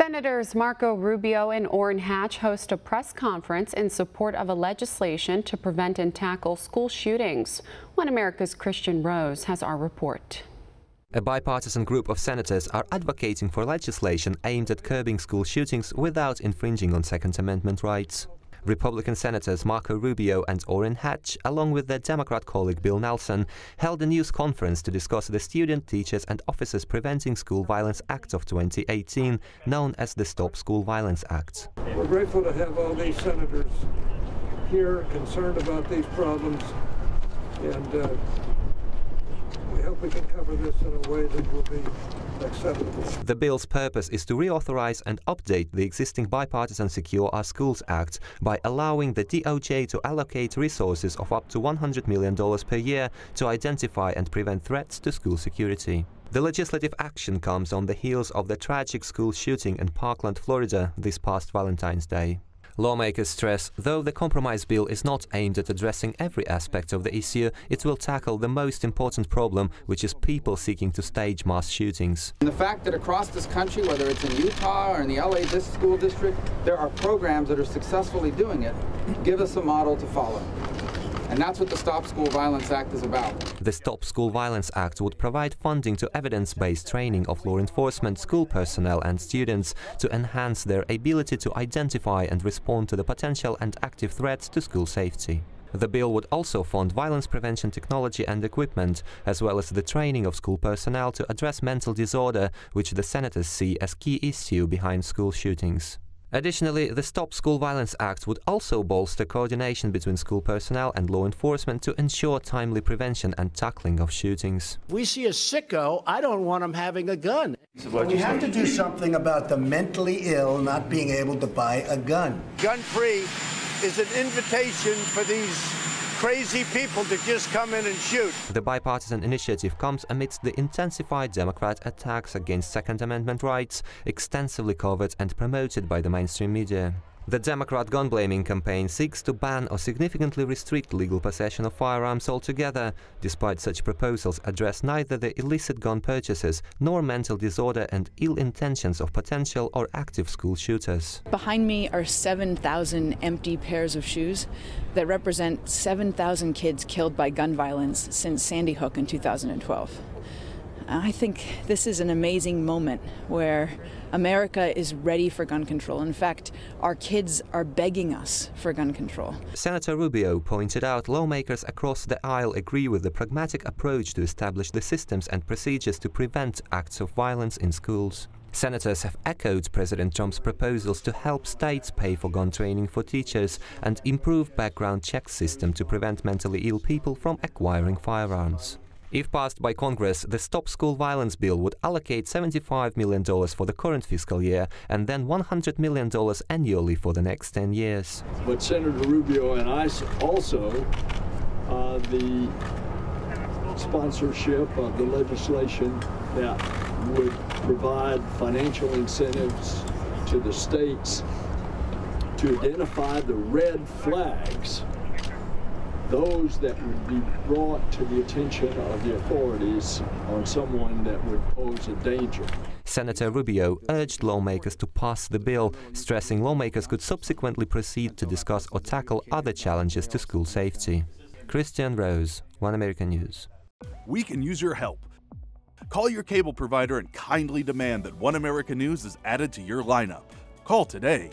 Senators Rubio and Orrin host a press conference in support of a legislation to prevent and tackle school shootings. One America's Kristian Rouz has our report. A bipartisan group of senators are advocating for legislation aimed at curbing school shootings without infringing on Second Amendment rights. Republican Senators Rubio and Orrin, along with their Democrat colleague Bill Nelson, held a news conference to discuss the Student, Teachers and Officers Preventing School Violence Act of 2018, known as the Stop School Violence Act. We're grateful to have all these senators here concerned about these problems, and we hope we can cover this in a way that will be acceptable. The bill's purpose is to reauthorize and update the existing bipartisan Secure Our Schools Act by allowing the DOJ to allocate resources of up to $100 million per year to identify and prevent threats to school security. The legislative action comes on the heels of the tragic school shooting in Parkland, Florida this past Valentine's Day. Lawmakers stress, though the compromise bill is not aimed at addressing every aspect of the issue, it will tackle the most important problem, which is people seeking to stage mass shootings. And the fact that across this country, whether it's in Utah or in the LA school district, there are programs that are successfully doing it, give us a model to follow. And that's what the Stop School Violence Act is about. The Stop School Violence Act would provide funding to evidence-based training of law enforcement, school personnel and students to enhance their ability to identify and respond to the potential and active threats to school safety. The bill would also fund violence prevention technology and equipment, as well as the training of school personnel to address mental disorder, which the senators see as key issue behind school shootings. Additionally, the Stop School Violence Act would also bolster coordination between school personnel and law enforcement to ensure timely prevention and tackling of shootings. We see a sicko, I don't want him having a gun. We have to do something about the mentally ill not being able to buy a gun. Gun-free is an invitation for these crazy people to just come in and shoot. The bipartisan initiative comes amidst the intensified Democrat attacks against Second Amendment rights, extensively covered and promoted by the mainstream media. The Democrat gun-blaming campaign seeks to ban or significantly restrict legal possession of firearms altogether, despite such proposals address neither the illicit gun purchases nor mental disorder and ill intentions of potential or active school shooters. Behind me are 7,000 empty pairs of shoes that represent 7,000 kids killed by gun violence since Sandy Hook in 2012. I think this is an amazing moment where America is ready for gun control. In fact, our kids are begging us for gun control. Senator Rubio pointed out lawmakers across the aisle agree with the pragmatic approach to establish the systems and procedures to prevent acts of violence in schools. Senators have echoed President Trump's proposals to help states pay for gun training for teachers and improve background check system to prevent mentally ill people from acquiring firearms. If passed by Congress, the Stop School Violence bill would allocate $75 million for the current fiscal year and then $100 million annually for the next 10 years. But Senator Rubio and I also, the sponsorship of the legislation that would provide financial incentives to the states to identify the red flags, those that would be brought to the attention of the authorities on someone that would pose a danger. Senator Rubio urged lawmakers to pass the bill, stressing lawmakers could subsequently proceed to discuss or tackle other challenges to school safety. Kristian, Rouz, One American News. We can use your help. Call your cable provider and kindly demand that One American News is added to your lineup. Call today.